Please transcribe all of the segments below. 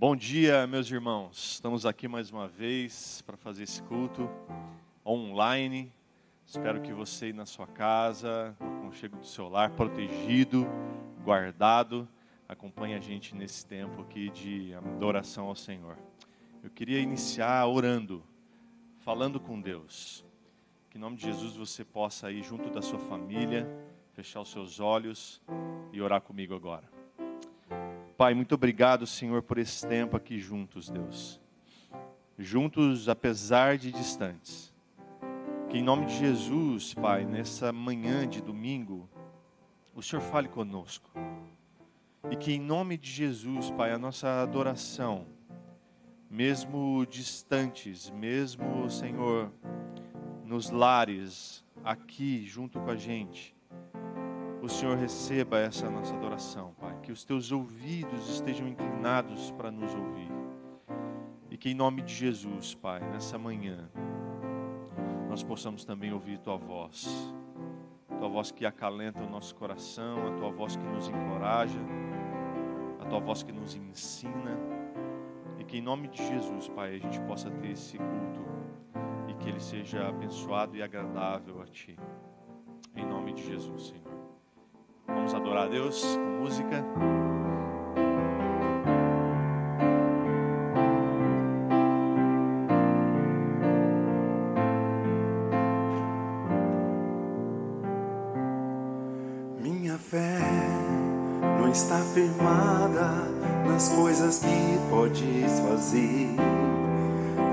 Bom dia, meus irmãos. Estamos aqui mais uma vez para fazer esse culto online. Espero que você aí na sua casa, no aconchego do seu lar, protegido, guardado, acompanhe a gente nesse tempo aqui de adoração ao Senhor. Eu queria iniciar orando, falando com Deus. Que em nome de Jesus você possa ir junto da sua família, fechar os seus olhos e orar comigo agora. Pai, muito obrigado, Senhor, por esse tempo aqui juntos, Deus. Juntos, apesar de distantes. Que em nome de Jesus, Pai, nessa manhã de domingo, o Senhor fale conosco. E que em nome de Jesus, Pai, a nossa adoração, mesmo distantes, mesmo, Senhor, nos lares, aqui junto com a gente, o Senhor receba essa nossa adoração, Pai. Que os teus ouvidos estejam inclinados para nos ouvir. E que em nome de Jesus, Pai, nessa manhã, nós possamos também ouvir Tua voz. Tua voz que acalenta o nosso coração, a Tua voz que nos encoraja, a Tua voz que nos ensina. E que em nome de Jesus, Pai, a gente possa ter esse culto e que ele seja abençoado e agradável a Ti. Em nome de Jesus, Senhor. Vamos adorar a Deus com música. Minha fé não está firmada nas coisas que podes fazer.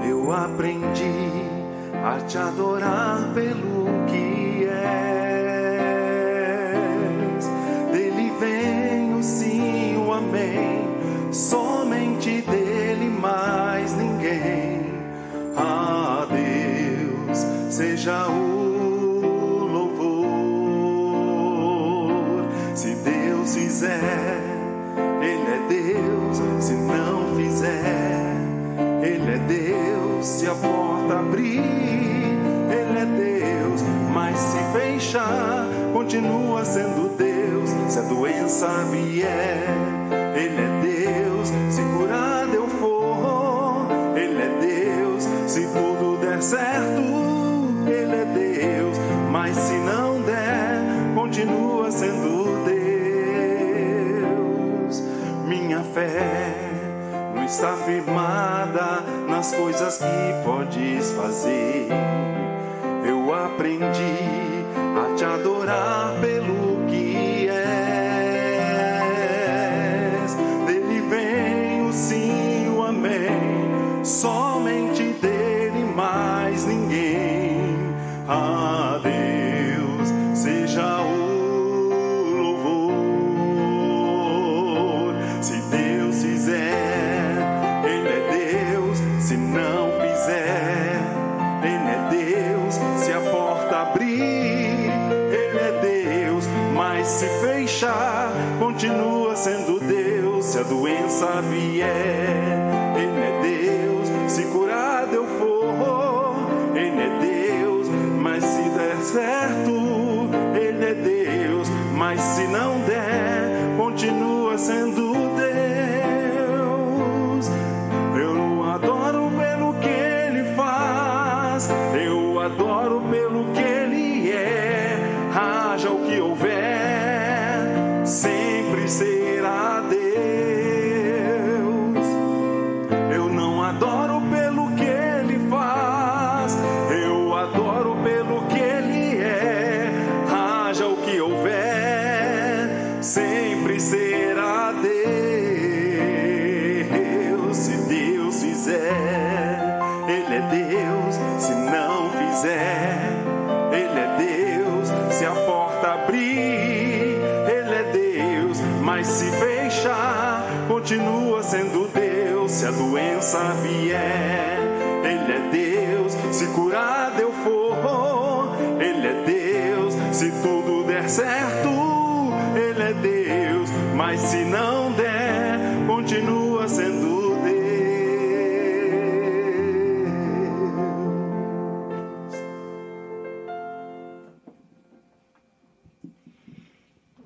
Eu aprendi a te adorar pelo que és. Dele vem o sim, o amém, somente dele, mais ninguém. A Deus seja o louvor. Se Deus fizer, Ele é Deus. Se não fizer, Ele é Deus. Se a porta abrir, Ele é Deus. Mas se fechar, continua sendo Deus. Se a doença vier, Ele é Deus. Se curado eu for, Ele é Deus. Se tudo der certo, Ele é Deus. Mas se não der, continua sendo Deus. Minha fé não está firmada nas coisas que podes fazer. Eu aprendi a te adorar pelo que és. Dele vem o sim, o amém, somente dele, mais ninguém. A Deus seja o louvor. Se Deus fizer, Ele é Deus. Se não fizer, Ele é Deus. Se a porta abrir, Ele é Deus. Mas se fechar, continua sendo Deus. Se a doença vier, Ele é Deus. Se curado eu for, Ele é Deus. Mas se der certo, Ele é Deus. Mas se não der, continua sendo Deus. Eu não adoro pelo que Ele faz, eu adoro pelo que Ele é. Haja o que houver, sempre será Deus. Eu não adoro pelo que Ele faz, eu adoro pelo que Ele é. Haja o que houver, sempre será Deus. Se Deus fizer, Ele é Deus. Se não fizer, Ele é Deus. Se a porta abrir, Ele é Deus. Mas se fechar, continua sendo Deus. Se a doença vier, Ele é Deus. Se curado eu for, Ele é Deus. Se tudo der certo, Ele é Deus. Mas se não der, continua sendo Deus.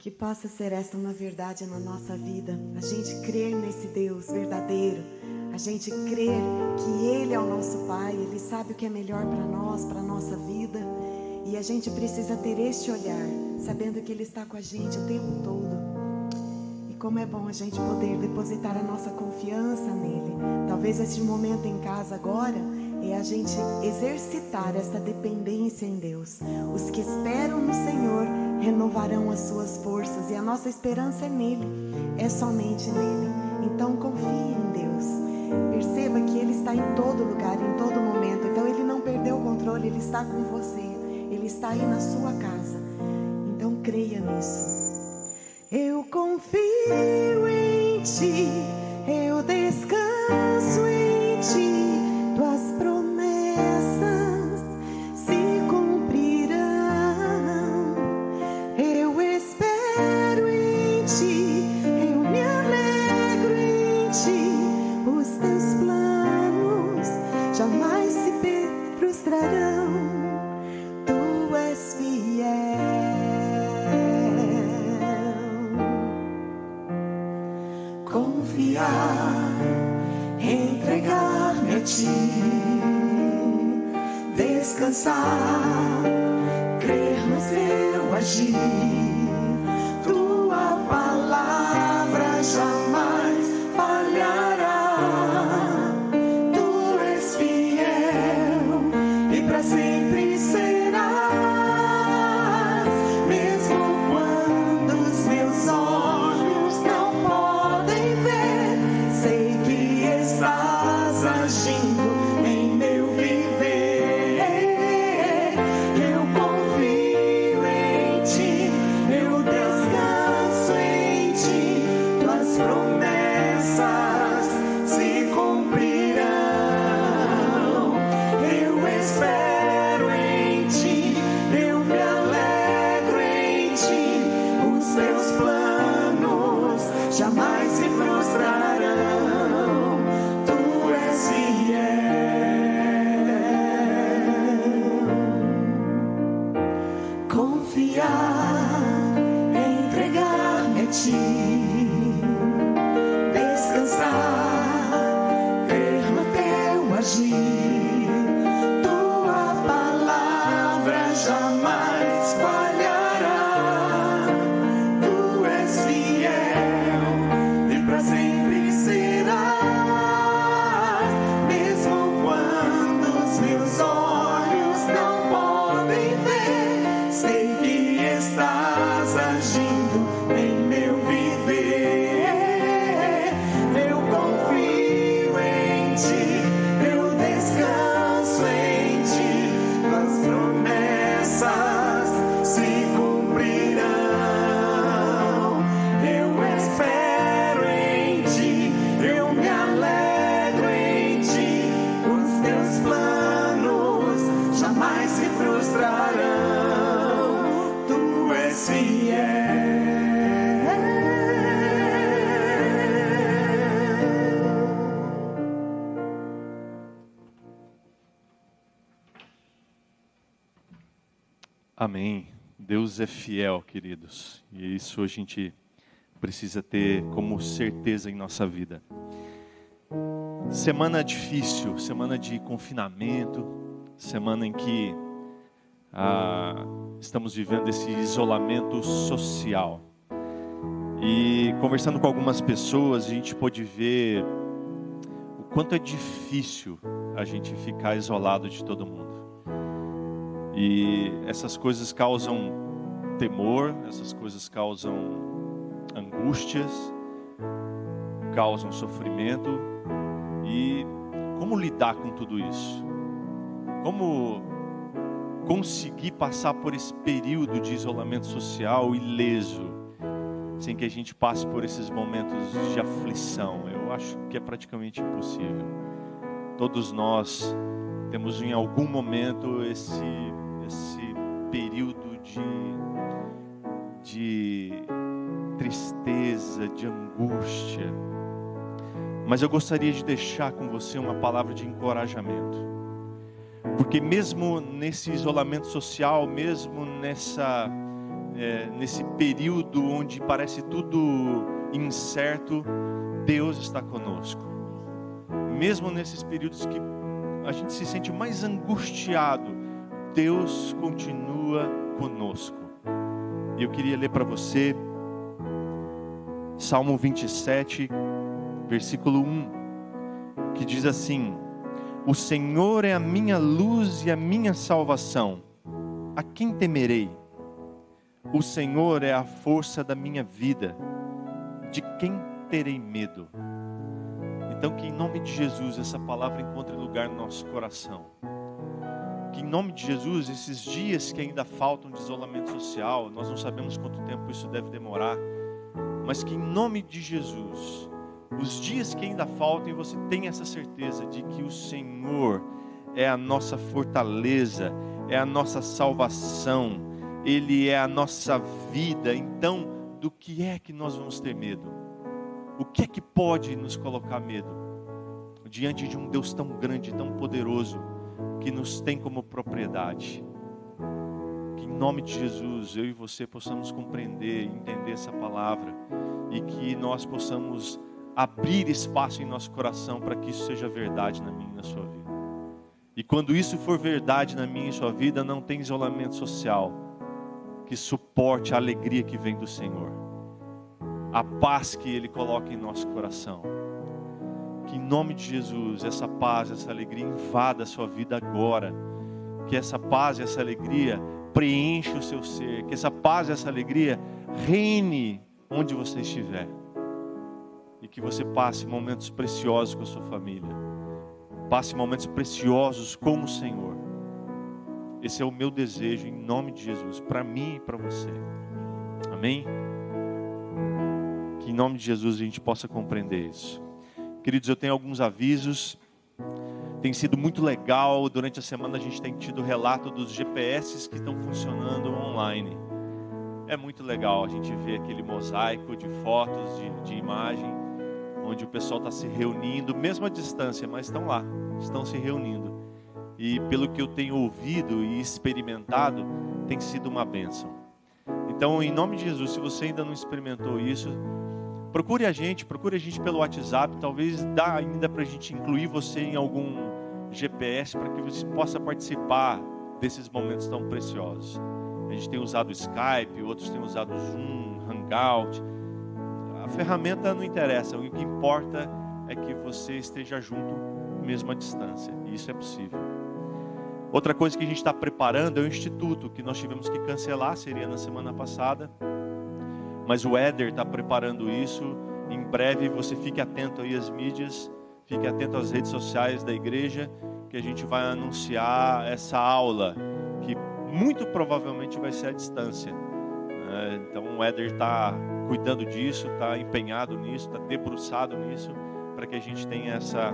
Que possa ser essa uma verdade na nossa vida. A gente crer nesse Deus verdadeiro. A gente crer que Ele é o nosso Pai. Ele sabe o que é melhor para nós, para a nossa vida. E a gente precisa ter este olhar, sabendo que Ele está com a gente o tempo todo. E como é bom a gente poder depositar a nossa confiança nele. Talvez este momento em casa agora é a gente exercitar essa dependência em Deus. Os que esperam no Senhor renovarão as suas forças. E a nossa esperança é nele, é somente nele. Então confie em Deus. Perceba que Ele está em todo lugar, em todo momento. Então Ele não perdeu o controle, Ele está com você. Ele está aí na sua casa. Então creia nisso. Eu confio em Ti, eu descanso em Ti. Tuas promessas se cumprirão. Eu espero em Ti, eu me alegro em Ti. Os Teus planos jamais se frustrarão. Tu és fiel. Confiar, entregar-me a Ti, descansar, crer no Teu agir. Tua palavra jamais falhará. Tu és fiel e para sempre serás. Mesmo quando os meus olhos não podem ver, sei que estás agindo em meu viver. Eu confio em Ti, eu descanso em Ti. Tuas promessas se cumprirão. Eu espero em Ti, eu me alegro em Ti. Os Teus planos jamais se frustrarão. Tu és fiel. Confiar, entregar-me a Ti, descansar, crer no Teu agir. Tua palavra jamais falhará. Tu és fiel e para sempre serás. Mesmo quando os meus olhos não podem ver, sei que estás agindo em meu viver. Eu confio em Ti, eu descanso em Ti. Tuas promessas se cumprirão. Eu espero em Ti, eu me alegro em Ti. Os Teus planos jamais se frustrarão. Tu és fiel. Amém. Deus é fiel, queridos. E isso a gente precisa ter como certeza em nossa vida. Semana difícil, semana de confinamento, semana em que estamos vivendo esse isolamento social. E conversando com algumas pessoas, a gente pôde ver o quanto é difícil a gente ficar isolado de todo mundo. E essas coisas causam temor, essas coisas causam angústias, causam sofrimento. E como lidar com tudo isso? Como conseguir passar por esse período de isolamento social ileso, sem que a gente passe por esses momentos de aflição? Eu acho que é praticamente impossível. Todos nós temos em algum momento esse período de tristeza, de angústia. Mas eu gostaria de deixar com você uma palavra de encorajamento. Porque mesmo nesse isolamento social, mesmo nesse período onde parece tudo incerto, Deus está conosco. Mesmo nesses períodos que a gente se sente mais angustiado, Deus continua conosco. E eu queria ler para você Salmo 27, versículo 1, que diz assim: o Senhor é a minha luz e a minha salvação, a quem temerei? O Senhor é a força da minha vida, de quem terei medo? Então que em nome de Jesus essa palavra encontre lugar no nosso coração. Que em nome de Jesus, esses dias que ainda faltam de isolamento social, nós não sabemos quanto tempo isso deve demorar, mas que em nome de Jesus, os dias que ainda faltam, você tenha essa certeza de que o Senhor é a nossa fortaleza, é a nossa salvação, Ele é a nossa vida. Então, do que é que nós vamos ter medo? O que é que pode nos colocar medo? Diante de um Deus tão grande, tão poderoso, que nos tem como propriedade. Que em nome de Jesus, eu e você possamos compreender e entender essa palavra, e que nós possamos abrir espaço em nosso coração para que isso seja verdade na minha e na sua vida. E quando isso for verdade na minha e sua vida, não tem isolamento social que suporte a alegria que vem do Senhor, a paz que Ele coloca em nosso coração. Que em nome de Jesus, essa paz, essa alegria invada a sua vida agora. Que essa paz e essa alegria preencha o seu ser. Que essa paz e essa alegria reine onde você estiver. E que você passe momentos preciosos com a sua família. Passe momentos preciosos com o Senhor. Esse é o meu desejo em nome de Jesus, para mim e para você. Amém? Que em nome de Jesus a gente possa compreender isso. Queridos, eu tenho alguns avisos. Tem sido muito legal. Durante a semana a gente tem tido relato dos GPS que estão funcionando online. É muito legal a gente ver aquele mosaico de fotos, de imagem, onde o pessoal está se reunindo, mesmo à distância, mas estão lá, estão se reunindo. E pelo que eu tenho ouvido e experimentado, tem sido uma bênção. Então, em nome de Jesus, se você ainda não experimentou isso, procure a gente pelo WhatsApp. Talvez dá ainda para a gente incluir você em algum GPS para que você possa participar desses momentos tão preciosos. A gente tem usado o Skype, outros têm usado o Zoom, Hangout. A ferramenta não interessa, o que importa é que você esteja junto, mesmo à distância. E isso é possível. Outra coisa que a gente está preparando é o Instituto, que nós tivemos que cancelar, seria na semana passada. Mas o Éder está preparando isso. Em breve você fique atento aí às mídias, fique atento às redes sociais da igreja, que a gente vai anunciar essa aula, que muito provavelmente vai ser à distância. Então o Éder está cuidando disso, está empenhado nisso, está debruçado nisso, para que a gente tenha essa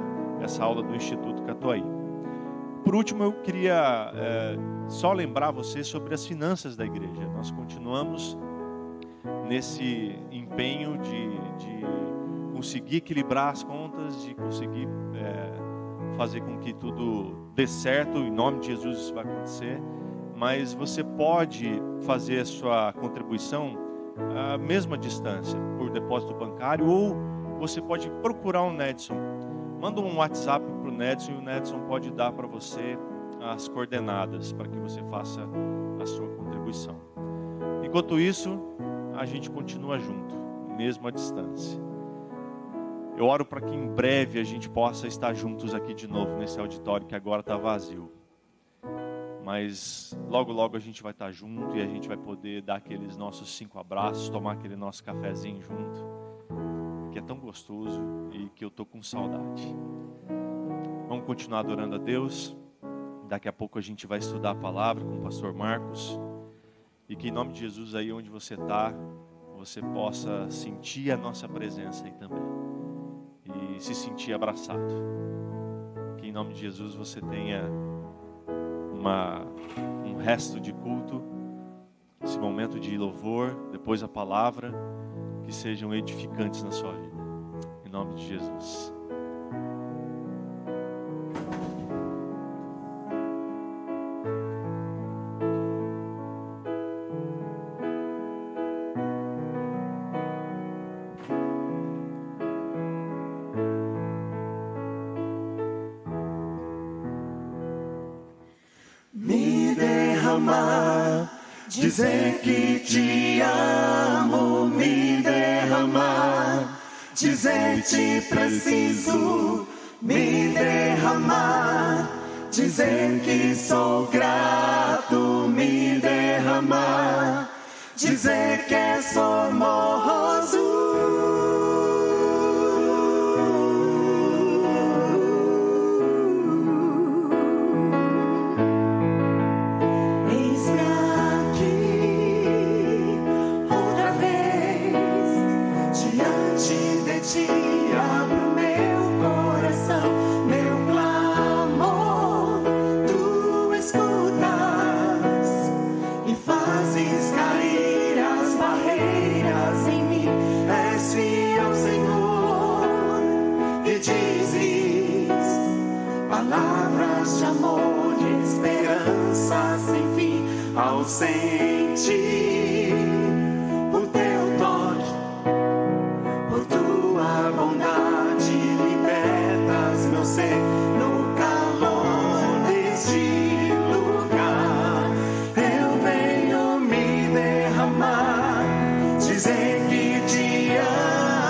aula do Instituto Catuaí. Por último, eu queria só lembrar você sobre as finanças da igreja. Nós continuamos nesse empenho de conseguir equilibrar as contas, de conseguir fazer com que tudo dê certo. Em nome de Jesus isso vai acontecer. Mas você pode fazer a sua contribuição mesmo à distância, por depósito bancário, ou você pode procurar o Nedson. Manda um WhatsApp para o Nedson e o Nedson pode dar para você as coordenadas para que você faça a sua contribuição. Enquanto isso, a gente continua junto, mesmo à distância. Eu oro para que em breve a gente possa estar juntos aqui de novo nesse auditório que agora está vazio. Mas logo logo a gente vai estar junto e a gente vai poder dar aqueles nossos 5 abraços, tomar aquele nosso cafezinho junto, que é tão gostoso e que eu estou com saudade. Vamos continuar adorando a Deus. Daqui a pouco a gente vai estudar a palavra com o pastor Marcos. E que em nome de Jesus, aí onde você está, você possa sentir a nossa presença aí também. E se sentir abraçado. Que em nome de Jesus você tenha um resto de culto, esse momento de louvor, depois a palavra, que sejam edificantes na sua vida. Em nome de Jesus. derramar, dizer que te amo, me derramar, dizer te preciso, me derramar, dizer que sou grato, me derramar, dizer que és formoso. Palavras de amor e esperança sem fim, ausente por teu toque, por tua bondade, libertas meu ser no calor deste lugar. Eu venho me derramar, dizer que te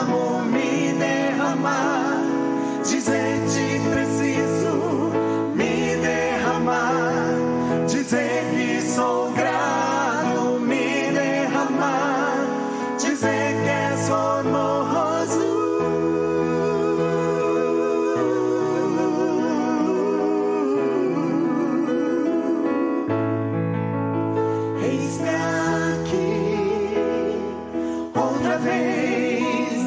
amo, me derramar, dizer te preciso, dizer que sou grato, me derramar, dizer que és formoso. Eis-me aqui, outra vez,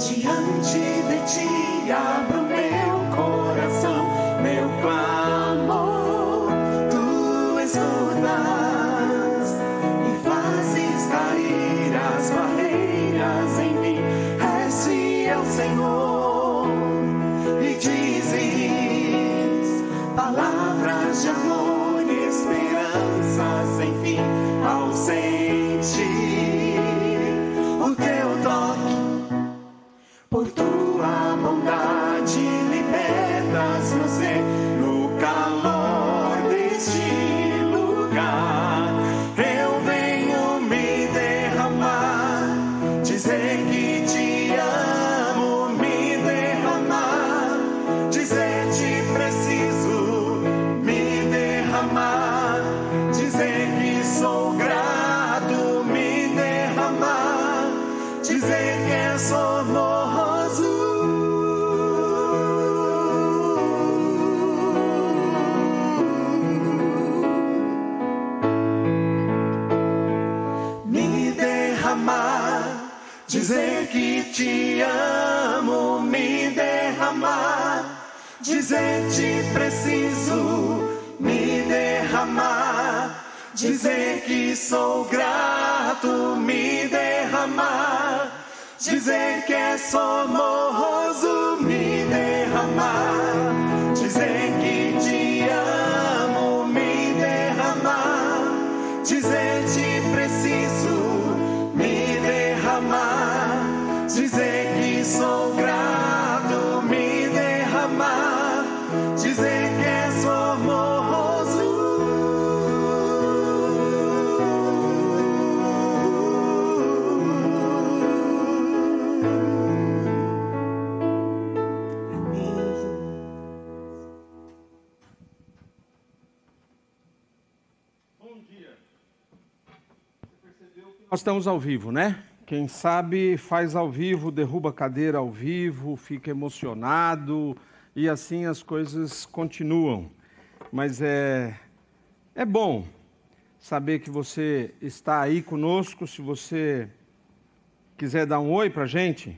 diante de ti, abro meu coração, meu clamor. E fazes cair as barreiras em mim. És fiel, Senhor, e dizes palavras de amor e esperança sem fim, ausente o teu toque, por tua bondade libertas meu ser no calor deste lugar. Eu venho me derramar, dizer que te amo, me derramar, dizer te preciso, me derramar, dizer que sou grato, me derramar, dizer que és formoso. Dizer que te amo, me derramar, dizer te preciso, me derramar, dizer que sou grato, me derramar, dizer que és formoso, me derramar, dizer que te amo, me derramar, dizer te preciso, me derramar, dizer que sou grato, me derramar, dizer que és formoso. Bom dia. Você percebeu que nós estamos ao vivo, né? Quem sabe faz ao vivo, derruba a cadeira ao vivo, fica emocionado e assim as coisas continuam. Mas é bom saber que você está aí conosco. Se você quiser dar um oi para a gente,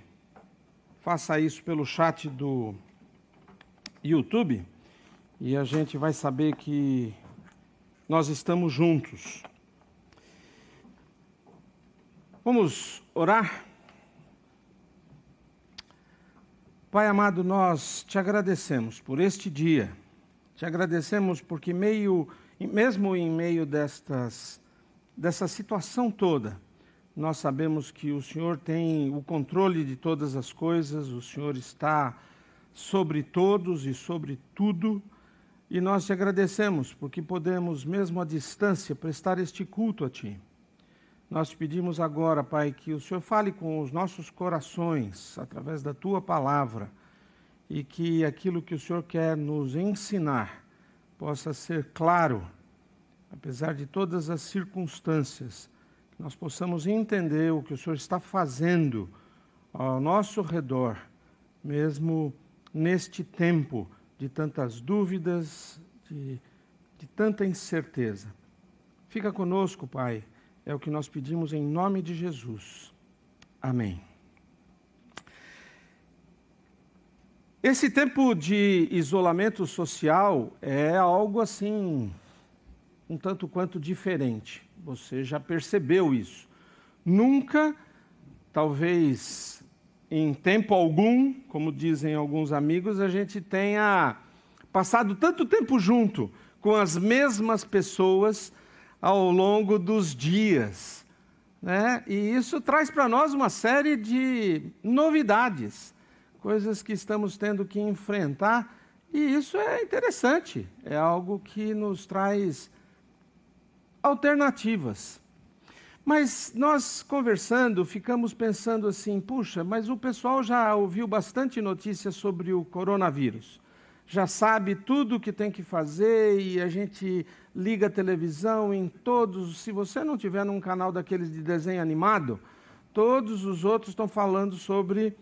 faça isso pelo chat do YouTube e a gente vai saber que nós estamos juntos. Vamos orar? Pai amado, nós te agradecemos por este dia. Te agradecemos porque mesmo em meio dessa situação toda, nós sabemos que o Senhor tem o controle de todas as coisas, o Senhor está sobre todos e sobre tudo, E nós te agradecemos porque podemos, mesmo à distância, prestar este culto a Ti. Nós te pedimos agora, Pai, que o Senhor fale com os nossos corações, através da Tua palavra, e que aquilo que o Senhor quer nos ensinar possa ser claro, apesar de todas as circunstâncias, que nós possamos entender o que o Senhor está fazendo ao nosso redor, mesmo neste tempo de tantas dúvidas, de tanta incerteza. Fica conosco, Pai, é o que nós pedimos em nome de Jesus. Amém. Esse tempo de isolamento social é algo assim, um tanto quanto diferente. Você já percebeu isso. Nunca, talvez em tempo algum, como dizem alguns amigos, a gente tenha passado tanto tempo junto com as mesmas pessoas ao longo dos dias, né? E isso traz para nós uma série de novidades, coisas que estamos tendo que enfrentar, e isso é interessante, é algo que nos traz alternativas. Mas nós conversando, ficamos pensando assim, puxa, mas o pessoal já ouviu bastante notícia sobre o coronavírus. Já sabe tudo o que tem que fazer e a gente liga a televisão em todos. Se você não tiver num canal daqueles de desenho animado, todos os outros estão falando sobre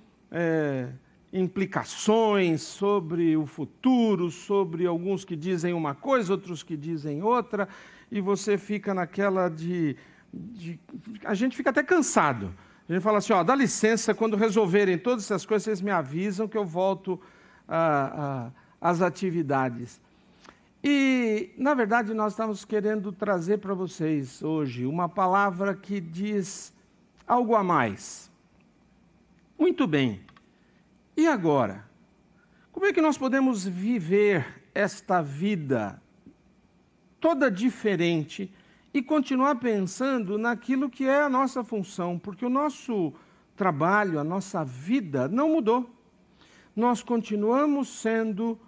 implicações, sobre o futuro, sobre alguns que dizem uma coisa, outros que dizem outra, e você fica naquela a gente fica até cansado. A gente fala assim, dá licença, quando resolverem todas essas coisas, vocês me avisam que eu volto às atividades. E, na verdade, nós estamos querendo trazer para vocês hoje uma palavra que diz algo a mais. Muito bem. E agora? Como é que nós podemos viver esta vida toda diferente e continuar pensando naquilo que é a nossa função? Porque o nosso trabalho, a nossa vida não mudou. Nós continuamos sendo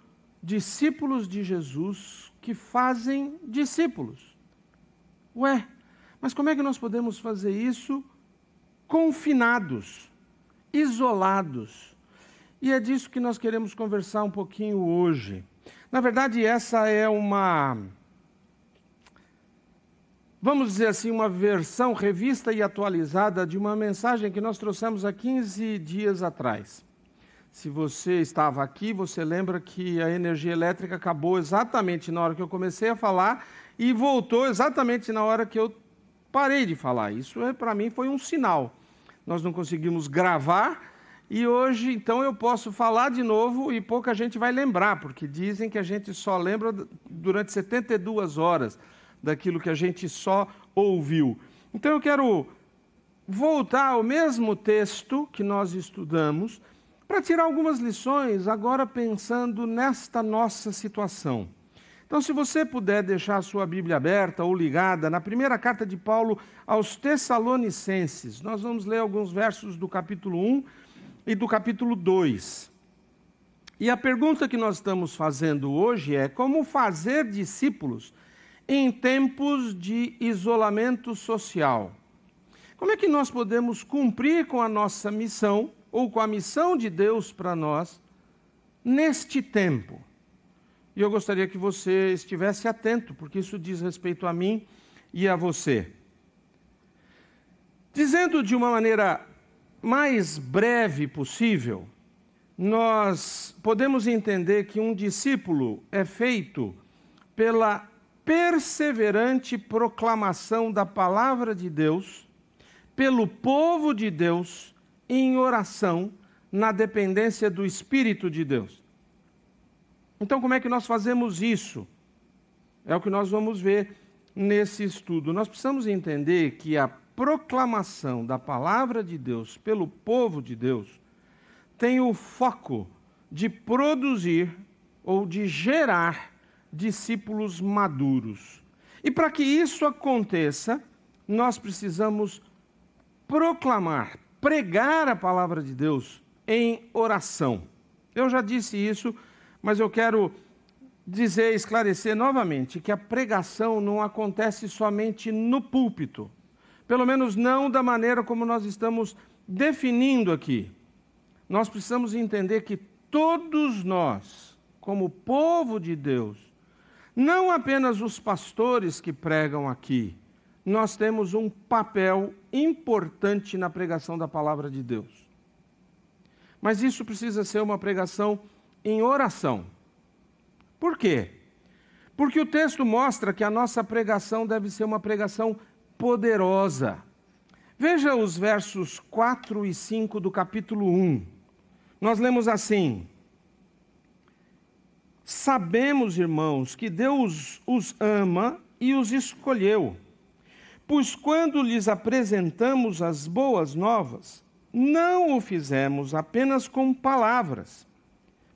discípulos de Jesus que fazem discípulos. Ué, mas como é que nós podemos fazer isso confinados, isolados? E é disso que nós queremos conversar um pouquinho hoje. Na verdade, essa é vamos dizer assim, uma versão revista e atualizada de uma mensagem que nós trouxemos há 15 dias atrás. Se você estava aqui, você lembra que a energia elétrica acabou exatamente na hora que eu comecei a falar e voltou exatamente na hora que eu parei de falar. Isso, para mim, foi um sinal. Nós não conseguimos gravar e hoje, então, eu posso falar de novo e pouca gente vai lembrar, porque dizem que a gente só lembra durante 72 horas daquilo que a gente só ouviu. Então, eu quero voltar ao mesmo texto que nós estudamos para tirar algumas lições, agora pensando nesta nossa situação. Então, se você puder deixar a sua Bíblia aberta ou ligada na primeira carta de Paulo aos Tessalonicenses, nós vamos ler alguns versos do capítulo 1 e do capítulo 2. E a pergunta que nós estamos fazendo hoje é como fazer discípulos em tempos de isolamento social. Como é que nós podemos cumprir com a nossa missão, ou com a missão de Deus para nós, neste tempo? E eu gostaria que você estivesse atento, porque isso diz respeito a mim e a você. Dizendo de uma maneira mais breve possível, nós podemos entender que um discípulo é feito pela perseverante proclamação da palavra de Deus, pelo povo de Deus, em oração, na dependência do Espírito de Deus. Então, como é que nós fazemos isso? É o que nós vamos ver nesse estudo. Nós precisamos entender que a proclamação da palavra de Deus pelo povo de Deus tem o foco de produzir ou de gerar discípulos maduros. E para que isso aconteça, nós precisamos proclamar, pregar a palavra de Deus em oração. Eu já disse isso, mas eu quero esclarecer novamente que a pregação não acontece somente no púlpito, pelo menos não da maneira como nós estamos definindo aqui. Nós precisamos entender que todos nós, como povo de Deus, não apenas os pastores que pregam aqui, nós temos um papel importante na pregação da palavra de Deus. Mas isso precisa ser uma pregação em oração. Por quê? Porque o texto mostra que a nossa pregação deve ser uma pregação poderosa. Veja os versos 4 e 5 do capítulo 1. Nós lemos assim: sabemos, irmãos, que Deus os ama e os escolheu, pois quando lhes apresentamos as boas novas, não o fizemos apenas com palavras,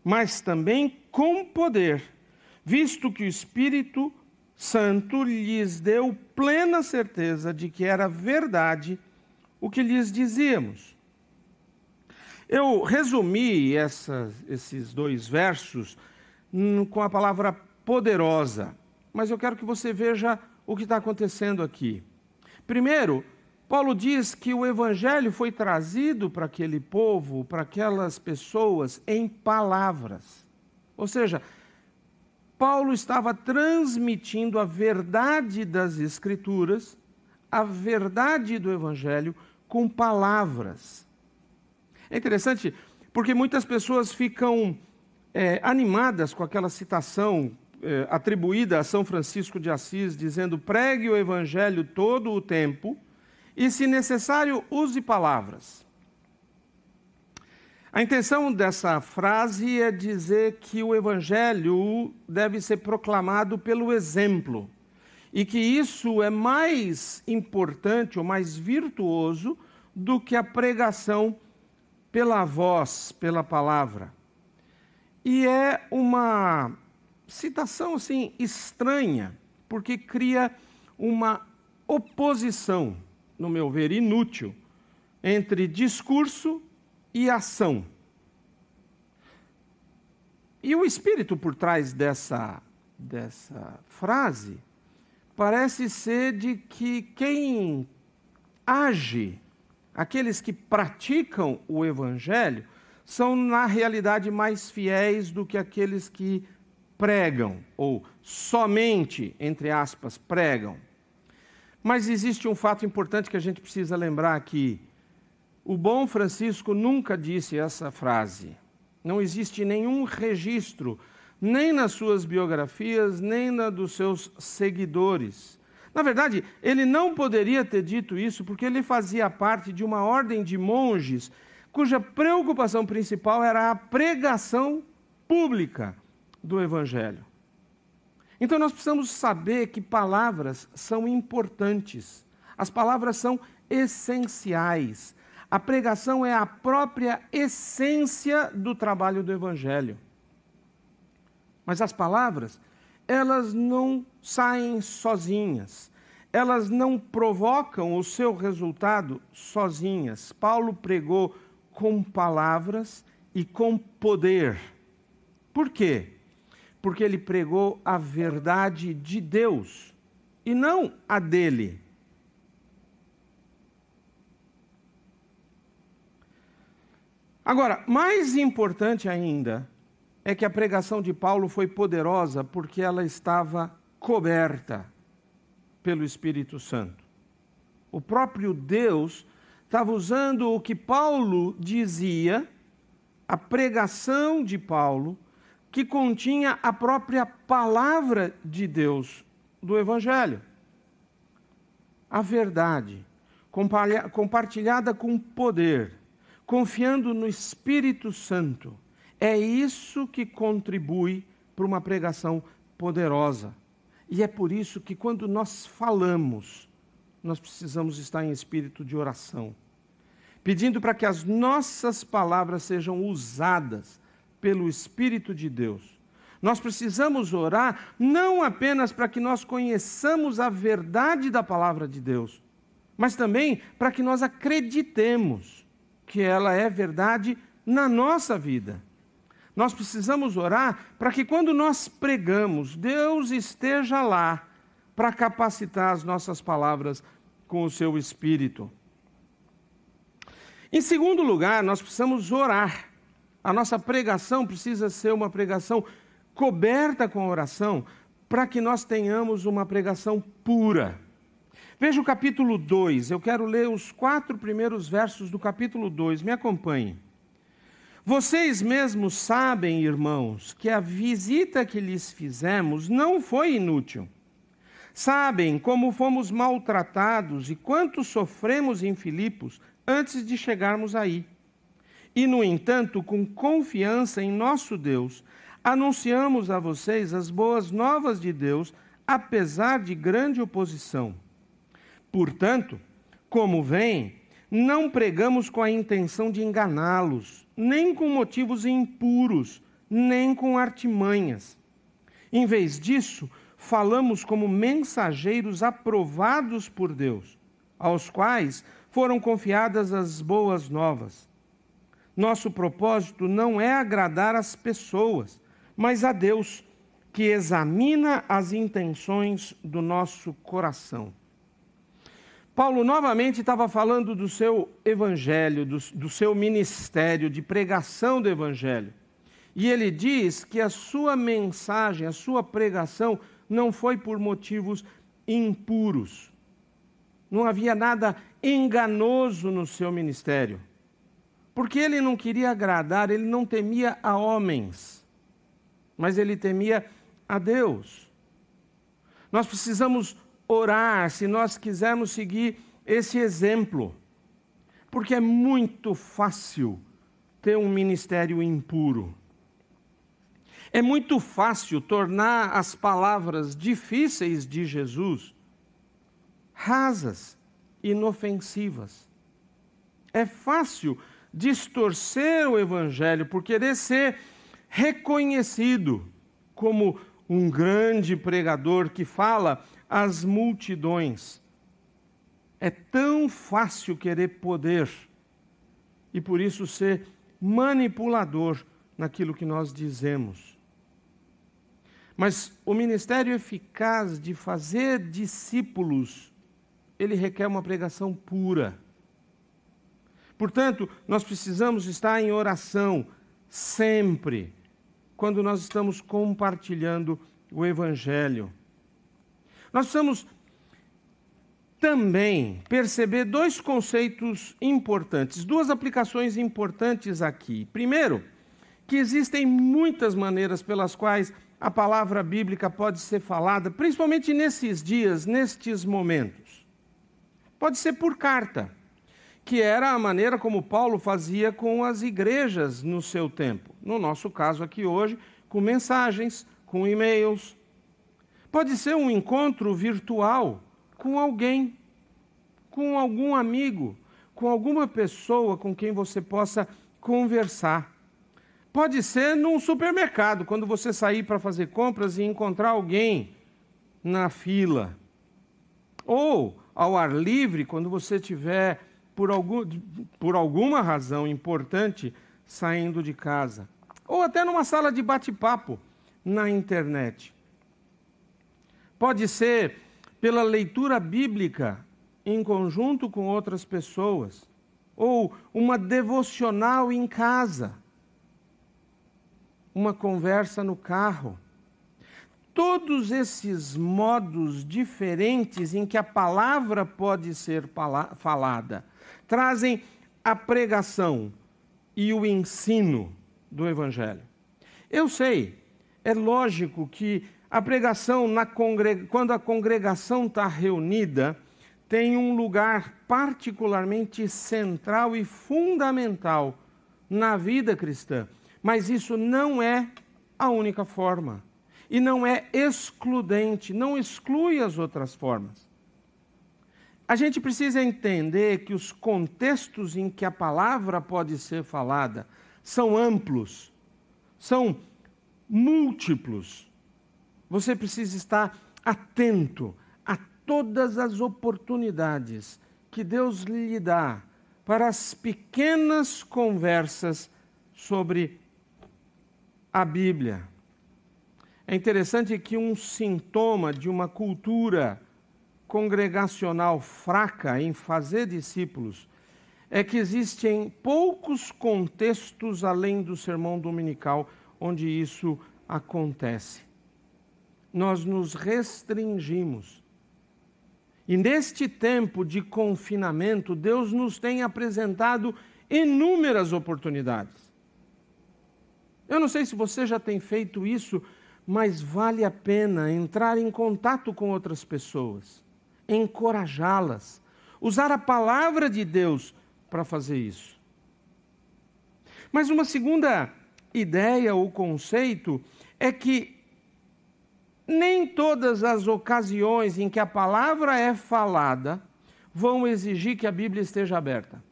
mas também com poder, visto que o Espírito Santo lhes deu plena certeza de que era verdade o que lhes dizíamos. Eu resumi esses 2 versos com a palavra poderosa, mas eu quero que você veja o que está acontecendo aqui. Primeiro, Paulo diz que o Evangelho foi trazido para aquele povo, para aquelas pessoas, em palavras. Ou seja, Paulo estava transmitindo a verdade das Escrituras, a verdade do Evangelho, com palavras. É interessante porque muitas pessoas ficam animadas com aquela citação atribuída a São Francisco de Assis, dizendo: pregue o Evangelho todo o tempo e, se necessário, use palavras. A intenção dessa frase é dizer que o Evangelho deve ser proclamado pelo exemplo e que isso é mais importante ou mais virtuoso do que a pregação pela voz, pela palavra. E é uma citação assim estranha, porque cria uma oposição, no meu ver, inútil, entre discurso e ação. E o espírito por trás dessa frase parece ser de que quem age, aqueles que praticam o Evangelho, são na realidade mais fiéis do que aqueles que pregam, ou somente, entre aspas, pregam. Mas existe um fato importante que a gente precisa lembrar aqui. O bom Francisco nunca disse essa frase. Não existe nenhum registro, nem nas suas biografias, nem na dos seus seguidores. Na verdade, ele não poderia ter dito isso porque ele fazia parte de uma ordem de monges cuja preocupação principal era a pregação pública do Evangelho. Então nós precisamos saber que palavras são importantes. As palavras são essenciais. A pregação é a própria essência do trabalho do Evangelho. Mas as palavras, elas não saem sozinhas. Elas não provocam o seu resultado sozinhas. Paulo pregou com palavras e com poder. Por quê? Porque ele pregou a verdade de Deus e não a dele. Agora, mais importante ainda é que a pregação de Paulo foi poderosa porque ela estava coberta pelo Espírito Santo. O próprio Deus estava usando o que Paulo dizia, a pregação de Paulo, que continha a própria palavra de Deus do Evangelho. A verdade, compartilhada com poder, confiando no Espírito Santo, é isso que contribui para uma pregação poderosa. E é por isso que quando nós falamos, nós precisamos estar em espírito de oração, pedindo para que as nossas palavras sejam usadas pelo Espírito de Deus. Nós precisamos orar não apenas para que nós conheçamos a verdade da palavra de Deus, mas também para que nós acreditemos que ela é verdade na nossa vida. Nós precisamos orar para que quando nós pregamos, Deus esteja lá para capacitar as nossas palavras com o seu Espírito. Em segundo lugar, nós precisamos orar. A nossa pregação precisa ser uma pregação coberta com oração, para que nós tenhamos uma pregação pura. Veja o capítulo 2, eu quero ler os 4 primeiros versos do capítulo 2, me acompanhem. Vocês mesmos sabem, irmãos, que a visita que lhes fizemos não foi inútil. Sabem como fomos maltratados e quanto sofremos em Filipos antes de chegarmos aí. E, no entanto, com confiança em nosso Deus, anunciamos a vocês as boas novas de Deus, apesar de grande oposição. Portanto, como veem, não pregamos com a intenção de enganá-los, nem com motivos impuros, nem com artimanhas. Em vez disso, falamos como mensageiros aprovados por Deus, aos quais foram confiadas as boas novas. Nosso propósito não é agradar as pessoas, mas a Deus, que examina as intenções do nosso coração. Paulo novamente estava falando do seu evangelho, do seu ministério de pregação do evangelho. E ele diz que a sua mensagem, a sua pregação, não foi por motivos impuros. Não havia nada enganoso no seu ministério. Porque ele não queria agradar, ele não temia a homens, mas ele temia a Deus. Nós precisamos orar se nós quisermos seguir esse exemplo, porque é muito fácil ter um ministério impuro. É muito fácil tornar as palavras difíceis de Jesus rasas, inofensivas. É fácil distorcer o evangelho por querer ser reconhecido como um grande pregador que fala às multidões. É tão fácil querer poder e por isso ser manipulador naquilo que nós dizemos. Mas o ministério eficaz de fazer discípulos, ele requer uma pregação pura. Portanto, nós precisamos estar em oração sempre, quando nós estamos compartilhando o Evangelho. Nós precisamos também perceber 2 conceitos importantes, 2 aplicações importantes aqui. Primeiro, que existem muitas maneiras pelas quais a palavra bíblica pode ser falada, principalmente nesses dias, nestes momentos. Pode ser por carta, que era a maneira como Paulo fazia com as igrejas no seu tempo. No nosso caso aqui hoje, com mensagens, com e-mails. Pode ser um encontro virtual com alguém, com algum amigo, com alguma pessoa com quem você possa conversar. Pode ser num supermercado, quando você sair para fazer compras e encontrar alguém na fila. Ou ao ar livre, quando você estiver, por alguma razão importante, saindo de casa. Ou até numa sala de bate-papo na internet. Pode ser pela leitura bíblica em conjunto com outras pessoas. Ou uma devocional em casa. Uma conversa no carro. Todos esses modos diferentes em que a palavra pode ser falada trazem a pregação e o ensino do Evangelho. Eu sei, é lógico que a pregação, quando a congregação está reunida, tem um lugar particularmente central e fundamental na vida cristã. Mas isso não é a única forma. E não é excludente, não exclui as outras formas. A gente precisa entender que os contextos em que a palavra pode ser falada são amplos, são múltiplos. Você precisa estar atento a todas as oportunidades que Deus lhe dá para as pequenas conversas sobre a Bíblia. É interessante que um sintoma de uma cultura congregacional fraca em fazer discípulos é que existem poucos contextos além do sermão dominical onde isso acontece. Nós nos restringimos. E neste tempo de confinamento, Deus nos tem apresentado inúmeras oportunidades. Eu não sei se você já tem feito isso, mas vale a pena entrar em contato com outras pessoas, encorajá-las, usar a palavra de Deus para fazer isso. Mas uma segunda ideia ou conceito é que nem todas as ocasiões em que a palavra é falada vão exigir que a Bíblia esteja aberta.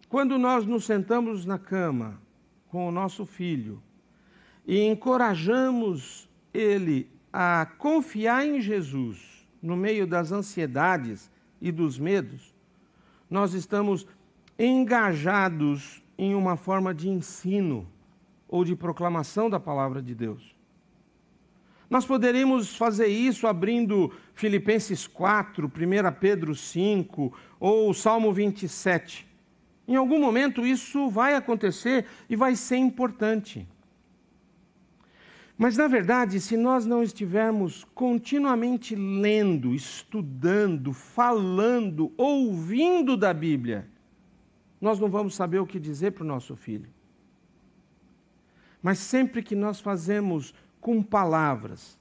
Quando nós nos sentamos na cama com o nosso filho e encorajamos ele a confiar em Jesus no meio das ansiedades e dos medos, nós estamos engajados em uma forma de ensino ou de proclamação da palavra de Deus. Nós poderíamos fazer isso abrindo Filipenses 4, 1 Pedro 5 ou Salmo 27. Em algum momento isso vai acontecer e vai ser importante. Mas, na verdade, se nós não estivermos continuamente lendo, estudando, falando, ouvindo da Bíblia, nós não vamos saber o que dizer para o nosso filho. Mas sempre que nós fazemos com palavras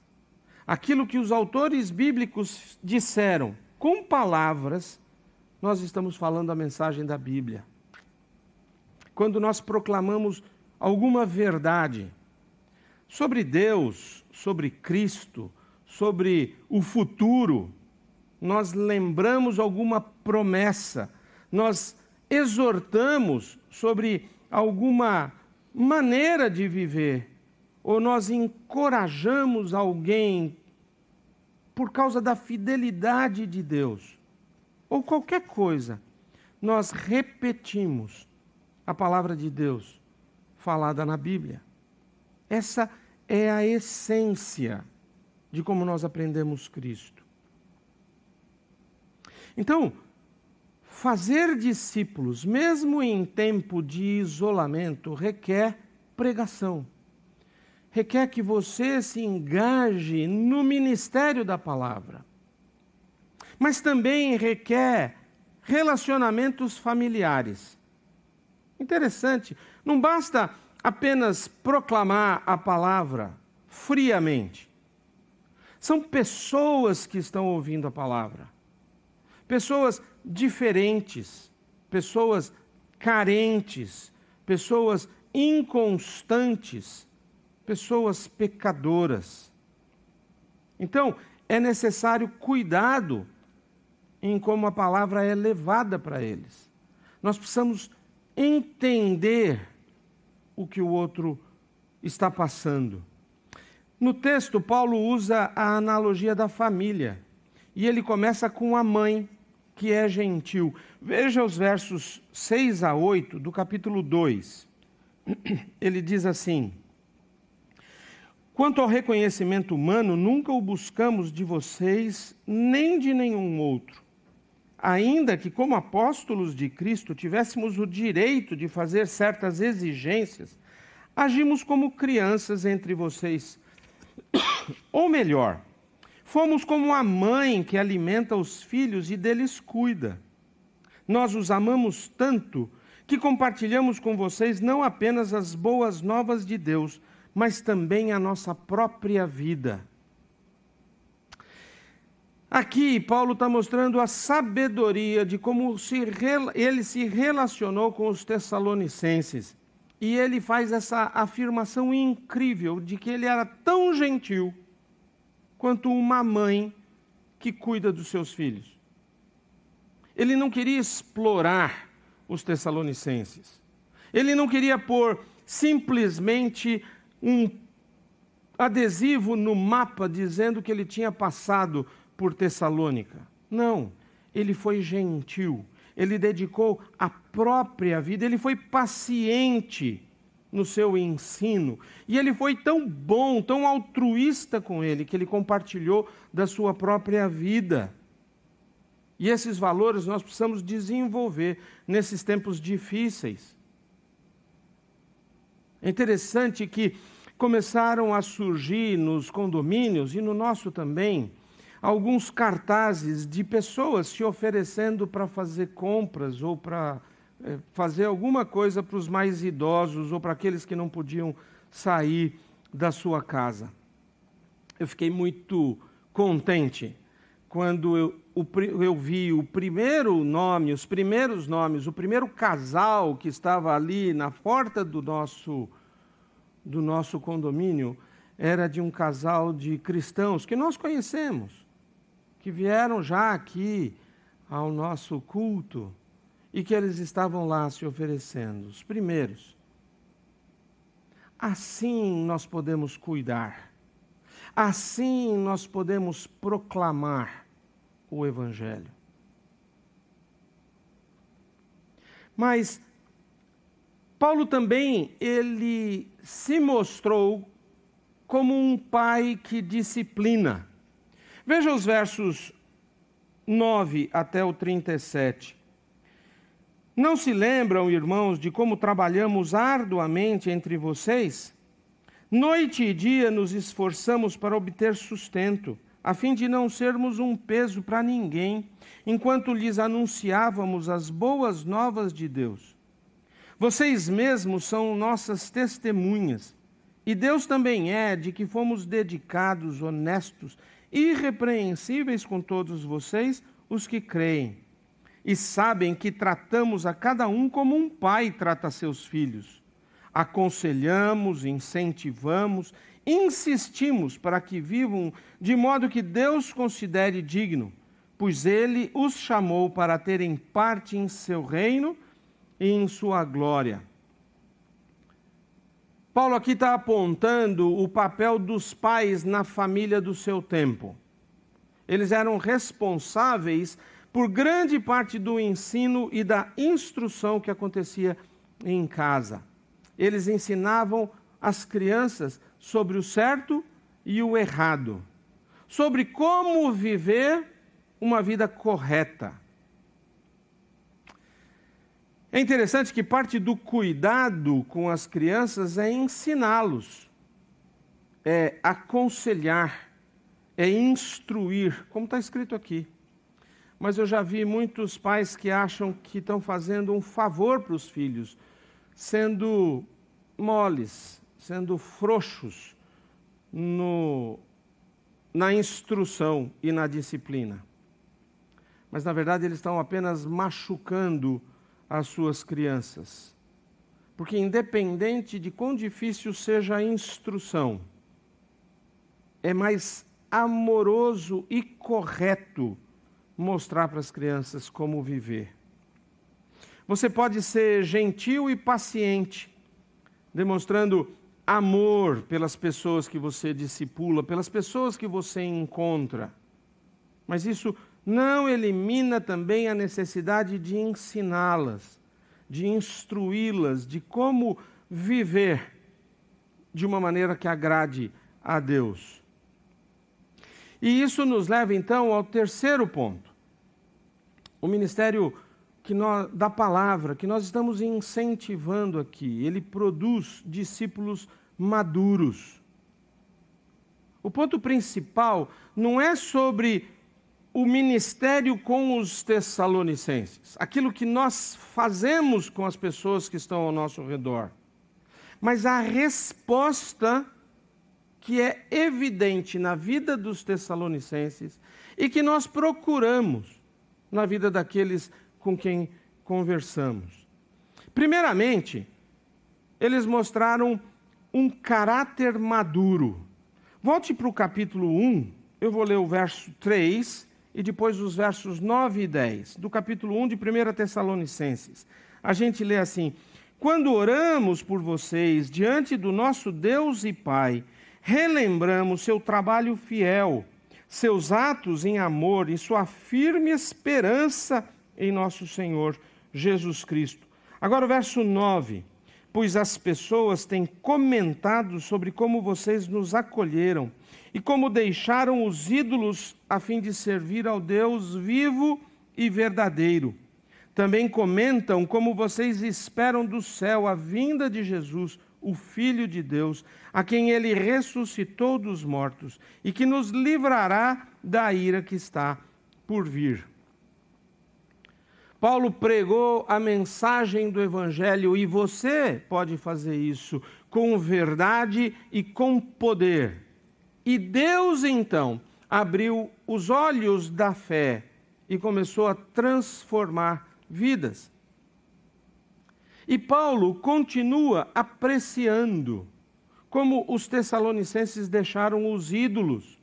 aquilo que os autores bíblicos disseram, com palavras, nós estamos falando a mensagem da Bíblia. Quando nós proclamamos alguma verdade sobre Deus, sobre Cristo, sobre o futuro, nós lembramos alguma promessa, nós exortamos sobre alguma maneira de viver, ou nós encorajamos alguém por causa da fidelidade de Deus, ou qualquer coisa, nós repetimos a palavra de Deus falada na Bíblia. Essa é a essência de como nós aprendemos Cristo. Então, fazer discípulos, mesmo em tempo de isolamento, requer pregação. Requer que você se engaje no ministério da palavra. Mas também requer relacionamentos familiares. Interessante, não basta apenas proclamar a palavra friamente. São pessoas que estão ouvindo a palavra. Pessoas diferentes, pessoas carentes, pessoas inconstantes, pessoas pecadoras. Então, é necessário cuidado em como a palavra é levada para eles. Nós precisamos entender o que o outro está passando. No texto, Paulo usa a analogia da família. E ele começa com a mãe, que é gentil. Veja os versos 6 a 8 do capítulo 2. Ele diz assim: quanto ao reconhecimento humano, nunca o buscamos de vocês, nem de nenhum outro. Ainda que, como apóstolos de Cristo, tivéssemos o direito de fazer certas exigências, agimos como crianças entre vocês. Ou melhor, fomos como a mãe que alimenta os filhos e deles cuida. Nós os amamos tanto que compartilhamos com vocês não apenas as boas novas de Deus, mas também a nossa própria vida. Aqui, Paulo está mostrando a sabedoria de como ele se relacionou com os tessalonicenses. E ele faz essa afirmação incrível de que ele era tão gentil quanto uma mãe que cuida dos seus filhos. Ele não queria explorar os tessalonicenses. Ele não queria pôr simplesmente um adesivo no mapa dizendo que ele tinha passado por Tessalônica. Não, ele foi gentil, ele dedicou a própria vida, ele foi paciente no seu ensino. E ele foi tão bom, tão altruísta com ele, que ele compartilhou da sua própria vida. E esses valores nós precisamos desenvolver nesses tempos difíceis. É interessante que começaram a surgir nos condomínios, e no nosso também, alguns cartazes de pessoas se oferecendo para fazer compras ou para fazer alguma coisa para os mais idosos ou para aqueles que não podiam sair da sua casa. Eu fiquei muito contente quando eu vi o primeiro nome, os primeiros nomes, o primeiro casal que estava ali na porta do nosso condomínio, era de um casal de cristãos que nós conhecemos, que vieram já aqui ao nosso culto e que eles estavam lá se oferecendo, os primeiros. Assim nós podemos cuidar, assim nós podemos proclamar o Evangelho. Mas Paulo também, ele se mostrou como um pai que disciplina. Veja os versos 9 até o 37. Não se lembram, irmãos, de como trabalhamos arduamente entre vocês? Noite e dia nos esforçamos para obter sustento, a fim de não sermos um peso para ninguém, enquanto lhes anunciávamos as boas novas de Deus. Vocês mesmos são nossas testemunhas, e Deus também é de que fomos dedicados, honestos, irrepreensíveis com todos vocês, os que creem, e sabem que tratamos a cada um como um pai trata seus filhos. Aconselhamos, incentivamos, insistimos para que vivam de modo que Deus considere digno, pois Ele os chamou para terem parte em seu reino e em sua glória. Paulo aqui está apontando o papel dos pais na família do seu tempo. Eles eram responsáveis por grande parte do ensino e da instrução que acontecia em casa. Eles ensinavam as crianças sobre o certo e o errado, sobre como viver uma vida correta. É interessante que parte do cuidado com as crianças é ensiná-los, é aconselhar, é instruir, como está escrito aqui. Mas eu já vi muitos pais que acham que estão fazendo um favor para os filhos, sendo moles, sendo frouxos na instrução e na disciplina. Mas, na verdade, eles estão apenas machucando as suas crianças. Porque, independente de quão difícil seja a instrução, é mais amoroso e correto mostrar para as crianças como viver. Você pode ser gentil e paciente, demonstrando amor pelas pessoas que você discipula, pelas pessoas que você encontra. Mas isso não elimina também a necessidade de ensiná-las, de instruí-las, de como viver de uma maneira que agrade a Deus. E isso nos leva então ao terceiro ponto. O ministério da palavra, que nós estamos incentivando aqui, ele produz discípulos maduros. O ponto principal não é sobre o ministério com os tessalonicenses, aquilo que nós fazemos com as pessoas que estão ao nosso redor, mas a resposta que é evidente na vida dos tessalonicenses e que nós procuramos na vida daqueles com quem conversamos. Primeiramente, eles mostraram um caráter maduro. Volte para o capítulo 1, eu vou ler o verso 3 e depois os versos 9 e 10, do capítulo 1 de 1 Tessalonicenses. A gente lê assim: quando oramos por vocês diante do nosso Deus e Pai, relembramos seu trabalho fiel, seus atos em amor e sua firme esperança em nosso Senhor Jesus Cristo. Agora o verso 9. pois as pessoas têm comentado sobre como vocês nos acolheram e como deixaram os ídolos a fim de servir ao Deus vivo e verdadeiro. Também comentam como vocês esperam do céu a vinda de Jesus, o Filho de Deus, a quem ele ressuscitou dos mortos e que nos livrará da ira que está por vir. Paulo pregou a mensagem do Evangelho e você pode fazer isso com verdade e com poder. E Deus, então, abriu os olhos da fé e começou a transformar vidas. E Paulo continua apreciando como os tessalonicenses deixaram os ídolos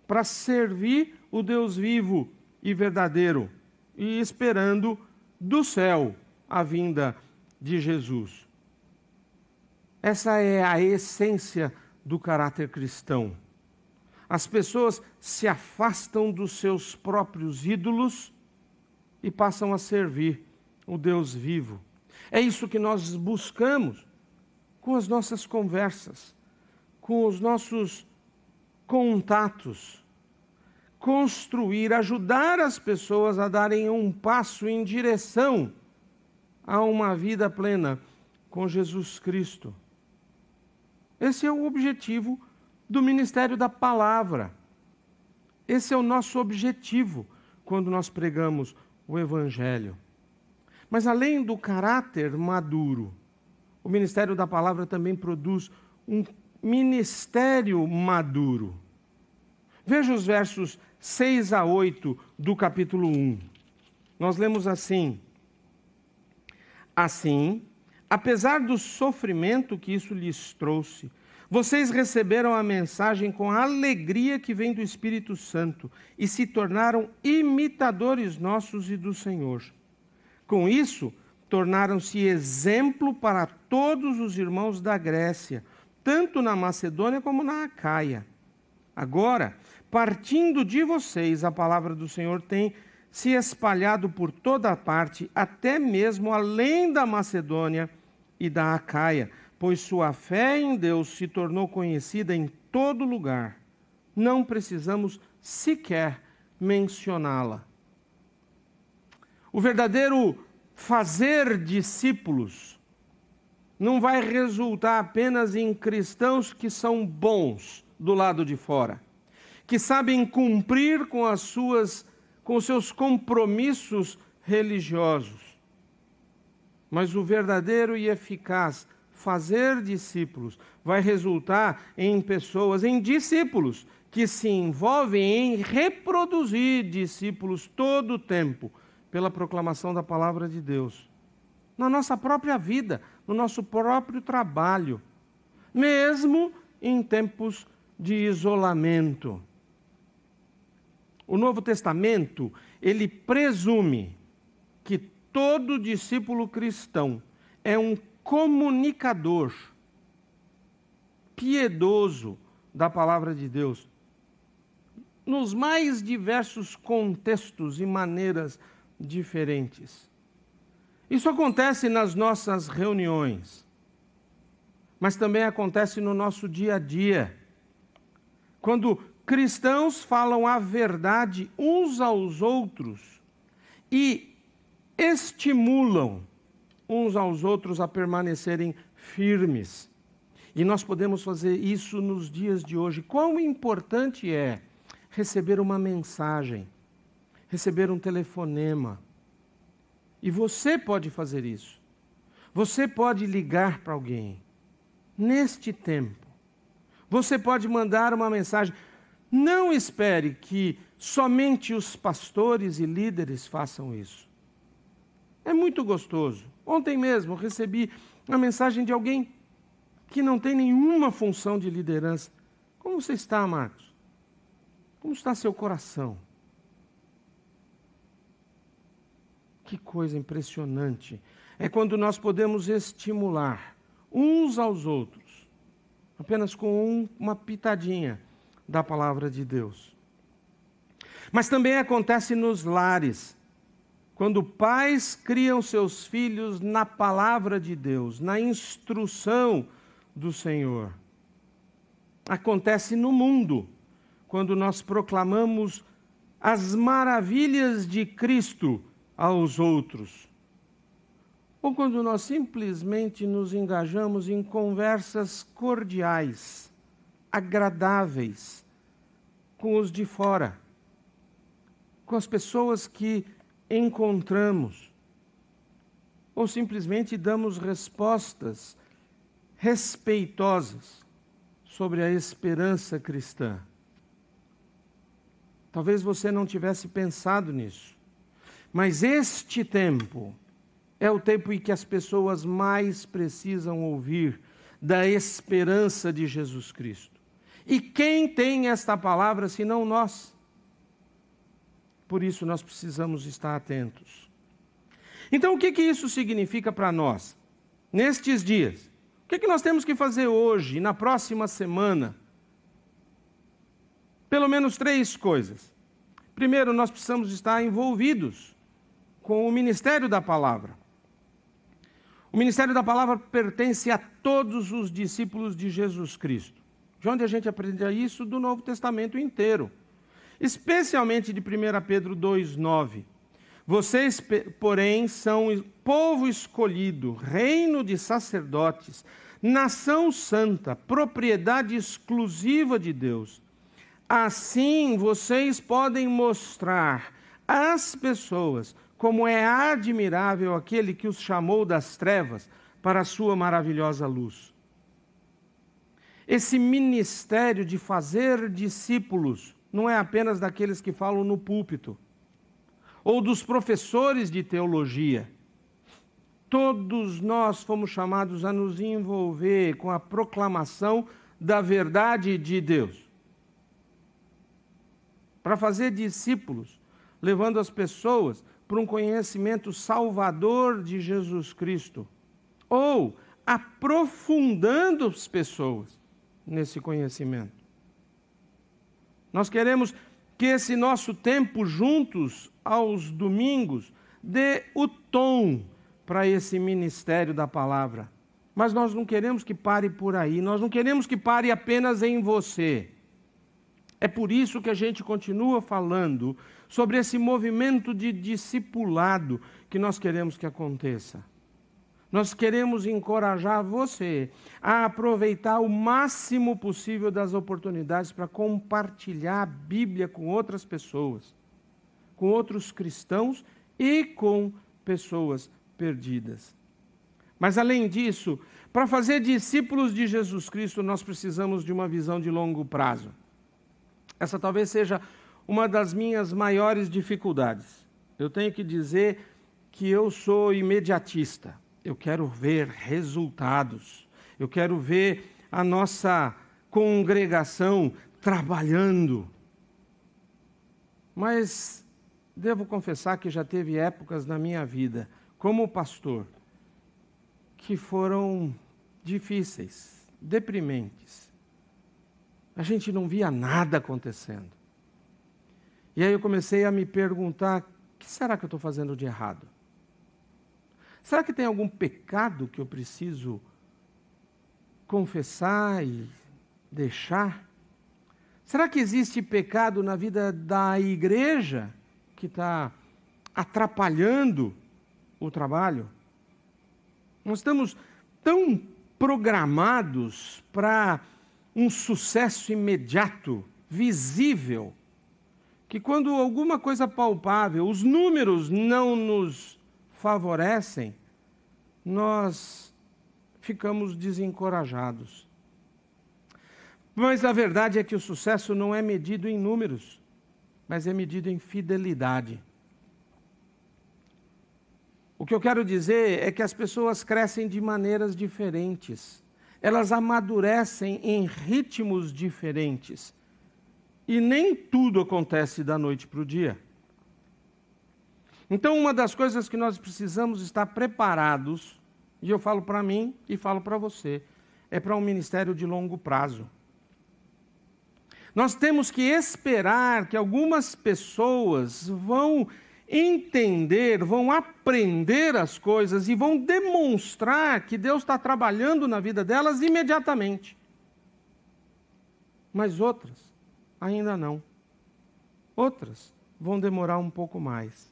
para servir o Deus vivo e verdadeiro e esperando do céu a vinda de Jesus. Essa é a essência do caráter cristão. As pessoas se afastam dos seus próprios ídolos e passam a servir o Deus vivo. É isso que nós buscamos com as nossas conversas, com os nossos contatos. Construir, ajudar as pessoas a darem um passo em direção a uma vida plena com Jesus Cristo. Esse é o objetivo do ministério da palavra. Esse é o nosso objetivo quando nós pregamos o Evangelho. Mas além do caráter maduro, o ministério da palavra também produz um ministério maduro. Veja os versos 6 a 8 do capítulo 1. Nós lemos assim: Assim, apesar do sofrimento que isso lhes trouxe, vocês receberam a mensagem com a alegria que vem do Espírito Santo e se tornaram imitadores nossos e do Senhor. Com isso, tornaram-se exemplo para todos os irmãos da Grécia, tanto na Macedônia como na Acaia. Agora, partindo de vocês, a palavra do Senhor tem se espalhado por toda a parte, até mesmo além da Macedônia e da Acaia, pois sua fé em Deus se tornou conhecida em todo lugar. Não precisamos sequer mencioná-la. O verdadeiro fazer discípulos não vai resultar apenas em cristãos que são bons do lado de fora, que sabem cumprir com os seus compromissos religiosos. Mas o verdadeiro e eficaz fazer discípulos vai resultar em pessoas, em discípulos, que se envolvem em reproduzir discípulos todo o tempo, pela proclamação da palavra de Deus, na nossa própria vida, no nosso próprio trabalho, mesmo em tempos de isolamento. O Novo Testamento, ele presume que todo discípulo cristão é um comunicador piedoso da palavra de Deus, nos mais diversos contextos e maneiras diferentes. Isso acontece nas nossas reuniões, mas também acontece no nosso dia a dia, quando cristãos falam a verdade uns aos outros e estimulam uns aos outros a permanecerem firmes. E nós podemos fazer isso nos dias de hoje. Quão importante é receber uma mensagem, receber um telefonema. E você pode fazer isso. Você pode ligar para alguém. Neste tempo, você pode mandar uma mensagem. Não espere que somente os pastores e líderes façam isso. É muito gostoso. Ontem mesmo recebi uma mensagem de alguém que não tem nenhuma função de liderança. Como você está, Marcos? Como está seu coração? Que coisa impressionante. É quando nós podemos estimular uns aos outros, apenas com uma pitadinha da palavra de Deus. Mas também acontece nos lares. Quando pais criam seus filhos na palavra de Deus, na instrução do Senhor. Acontece no mundo, quando nós proclamamos as maravilhas de Cristo aos outros. Ou quando nós simplesmente nos engajamos em conversas cordiais, agradáveis, com os de fora, com as pessoas que encontramos, ou simplesmente damos respostas respeitosas sobre a esperança cristã. Talvez você não tivesse pensado nisso, mas este tempo é o tempo em que as pessoas mais precisam ouvir da esperança de Jesus Cristo. E quem tem esta palavra senão nós? Por isso nós precisamos estar atentos. Então o que isso significa para nós? Nestes dias, o que nós temos que fazer hoje e na próxima semana? Pelo menos 3 coisas. Primeiro, nós precisamos estar envolvidos com o ministério da palavra. O ministério da palavra pertence a todos os discípulos de Jesus Cristo. De onde a gente aprende isso? Do Novo Testamento inteiro. Especialmente de 1 Pedro 2,9. Vocês, porém, são povo escolhido, reino de sacerdotes, nação santa, propriedade exclusiva de Deus. Assim, vocês podem mostrar às pessoas como é admirável aquele que os chamou das trevas para a sua maravilhosa luz. Esse ministério de fazer discípulos não é apenas daqueles que falam no púlpito, ou dos professores de teologia. Todos nós fomos chamados a nos envolver com a proclamação da verdade de Deus. Para fazer discípulos, levando as pessoas para um conhecimento salvador de Jesus Cristo, ou aprofundando as pessoas nesse conhecimento. Nós queremos que esse nosso tempo juntos aos domingos dê o tom para esse ministério da palavra. Mas nós não queremos que pare por aí, nós não queremos que pare apenas em você. É por isso que a gente continua falando sobre esse movimento de discipulado que nós queremos que aconteça. Nós queremos encorajar você a aproveitar o máximo possível das oportunidades para compartilhar a Bíblia com outras pessoas, com outros cristãos e com pessoas perdidas. Mas além disso, para fazer discípulos de Jesus Cristo, nós precisamos de uma visão de longo prazo. Essa talvez seja uma das minhas maiores dificuldades. Eu tenho que dizer que eu sou imediatista. Eu quero ver resultados. Eu quero ver a nossa congregação trabalhando. Mas devo confessar que já teve épocas na minha vida, como pastor, que foram difíceis, deprimentes. A gente não via nada acontecendo. E aí eu comecei a me perguntar, o que será que eu estou fazendo de errado? Será que tem algum pecado que eu preciso confessar e deixar? Será que existe pecado na vida da igreja que está atrapalhando o trabalho? Nós estamos tão programados para um sucesso imediato, visível, que quando alguma coisa palpável, os números não nos favorecem, nós ficamos desencorajados. Mas a verdade é que o sucesso não é medido em números, mas é medido em fidelidade. O que eu quero dizer é que as pessoas crescem de maneiras diferentes. Elas amadurecem em ritmos diferentes. E nem tudo acontece da noite para o dia. Então, uma das coisas que nós precisamos estar preparados, e eu falo para mim e falo para você, é para um ministério de longo prazo. Nós temos que esperar que algumas pessoas vão entender, vão aprender as coisas e vão demonstrar que Deus está trabalhando na vida delas imediatamente. Mas outras ainda não. Outras vão demorar um pouco mais.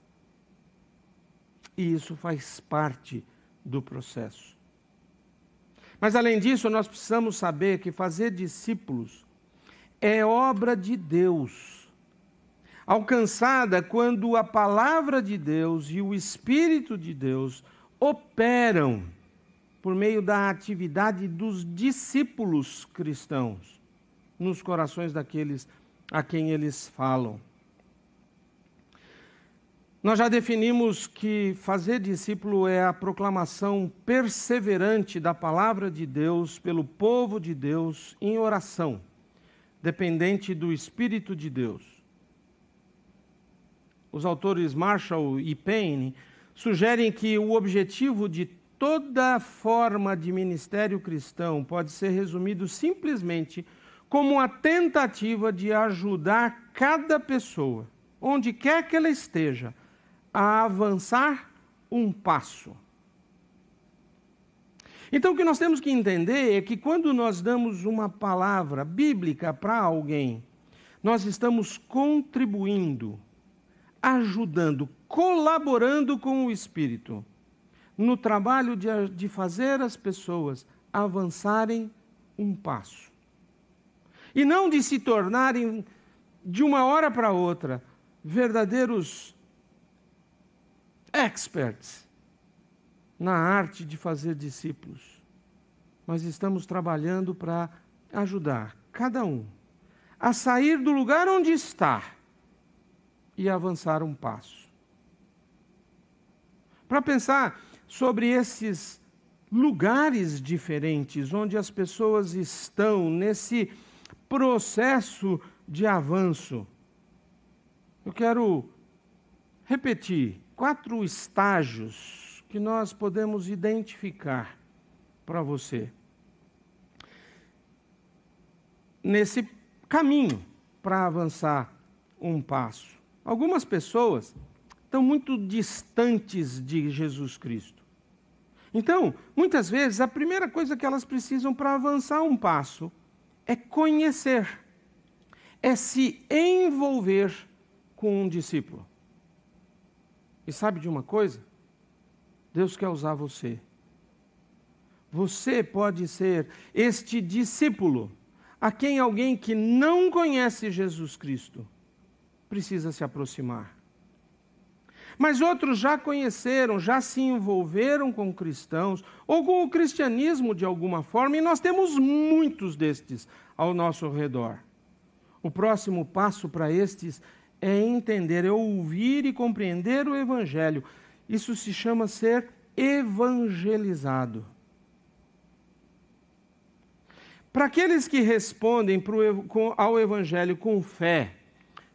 E isso faz parte do processo. Mas além disso, nós precisamos saber que fazer discípulos é obra de Deus, alcançada quando a palavra de Deus e o Espírito de Deus operam por meio da atividade dos discípulos cristãos nos corações daqueles a quem eles falam. Nós já definimos que fazer discípulo é a proclamação perseverante da palavra de Deus pelo povo de Deus em oração, dependente do Espírito de Deus. Os autores Marshall e Payne sugerem que o objetivo de toda forma de ministério cristão pode ser resumido simplesmente como a tentativa de ajudar cada pessoa, onde quer que ela esteja, a avançar um passo. Então, o que nós temos que entender é que quando nós damos uma palavra bíblica para alguém, nós estamos contribuindo, ajudando, colaborando com o Espírito no trabalho de fazer as pessoas avançarem um passo. E não de se tornarem, de uma hora para outra, verdadeiros experts na arte de fazer discípulos. Nós estamos trabalhando para ajudar cada um a sair do lugar onde está e avançar um passo. Para pensar sobre esses lugares diferentes onde as pessoas estão nesse processo de avanço, eu quero repetir 4 estágios que nós podemos identificar para você nesse caminho para avançar um passo. Algumas pessoas estão muito distantes de Jesus Cristo. Então, muitas vezes, a primeira coisa que elas precisam para avançar um passo é conhecer, é se envolver com um discípulo. E sabe de uma coisa? Deus quer usar você. Você pode ser este discípulo a quem alguém que não conhece Jesus Cristo precisa se aproximar. Mas outros já conheceram, já se envolveram com cristãos ou com o cristianismo de alguma forma, e nós temos muitos destes ao nosso redor. O próximo passo para estes é entender, é ouvir e compreender o Evangelho. Isso se chama ser evangelizado. Para aqueles que respondem ao Evangelho com fé,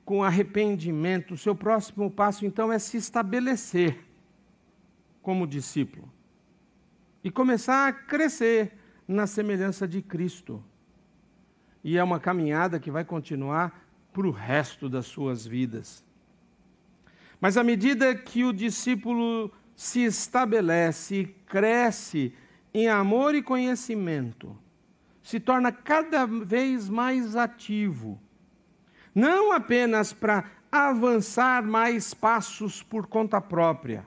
com arrependimento, o seu próximo passo, então, é se estabelecer como discípulo e começar a crescer na semelhança de Cristo. E é uma caminhada que vai continuar para o resto das suas vidas. Mas à medida que o discípulo se estabelece e cresce em amor e conhecimento, se torna cada vez mais ativo, não apenas para avançar mais passos por conta própria,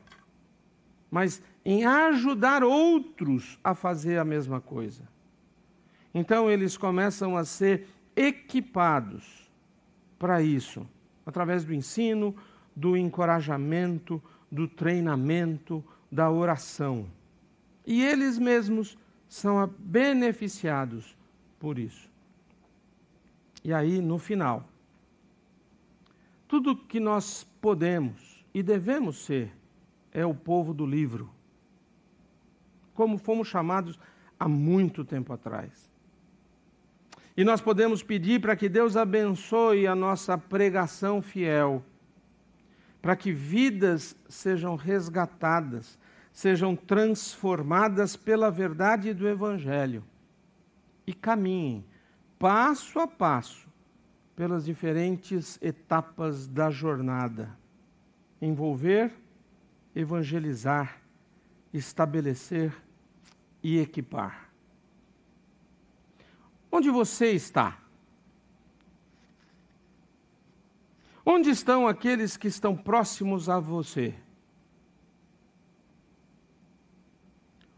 mas em ajudar outros a fazer a mesma coisa. Então eles começam a ser equipados para isso, através do ensino, do encorajamento, do treinamento, da oração. E eles mesmos são beneficiados por isso. E aí, no final, tudo que nós podemos e devemos ser é o povo do livro, como fomos chamados há muito tempo atrás. E nós podemos pedir para que Deus abençoe a nossa pregação fiel, para que vidas sejam resgatadas, sejam transformadas pela verdade do Evangelho e caminhem passo a passo pelas diferentes etapas da jornada. envolver, evangelizar, estabelecer e equipar. Onde você está? Onde estão aqueles que estão próximos a você?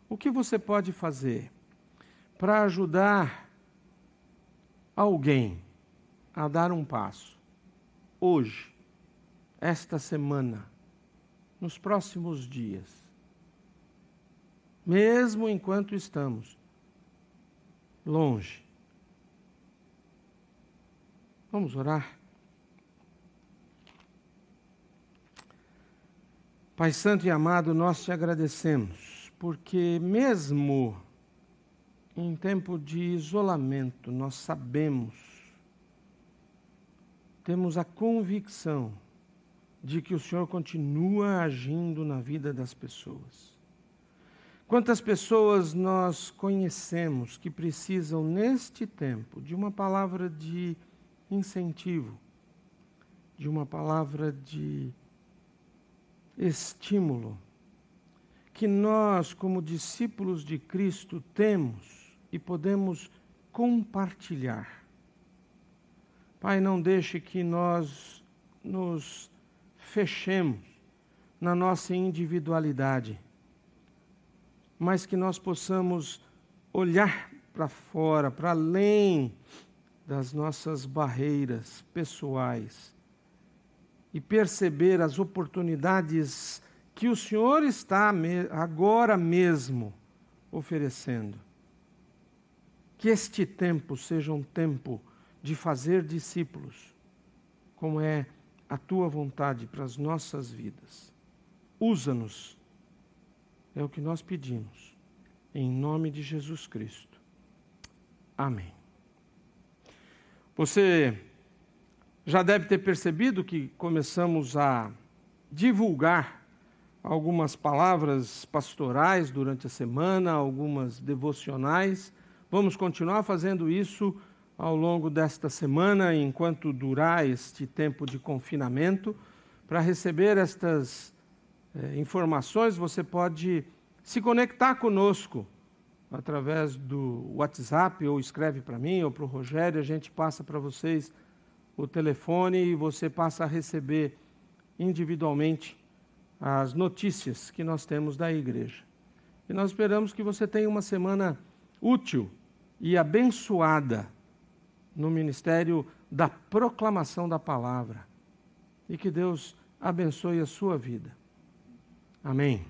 O que você pode fazer para ajudar alguém a dar um passo? Hoje, esta semana, nos próximos dias, mesmo enquanto estamos longe. Vamos orar? Pai Santo e amado, nós te agradecemos, porque mesmo em tempo de isolamento, nós sabemos, temos a convicção de que o Senhor continua agindo na vida das pessoas. Quantas pessoas nós conhecemos que precisam, neste tempo, de uma palavra de incentivo, de uma palavra de estímulo, que nós, como discípulos de Cristo, temos e podemos compartilhar. Pai, não deixe que nós nos fechemos na nossa individualidade, mas que nós possamos olhar para fora, para além das nossas barreiras pessoais e perceber as oportunidades que o Senhor está agora mesmo oferecendo. Que este tempo seja um tempo de fazer discípulos, como é a tua vontade para as nossas vidas. Usa-nos. É o que nós pedimos, em nome de Jesus Cristo. Amém. Você já deve ter percebido que começamos a divulgar algumas palavras pastorais durante a semana, algumas devocionais. Vamos continuar fazendo isso ao longo desta semana, enquanto durar este tempo de confinamento. Para receber estas informações, você pode se conectar conosco através do WhatsApp, ou escreve para mim ou para o Rogério, a gente passa para vocês o telefone e você passa a receber individualmente as notícias que nós temos da igreja. E nós esperamos que você tenha uma semana útil e abençoada no ministério da proclamação da palavra. E que Deus abençoe a sua vida. Amém.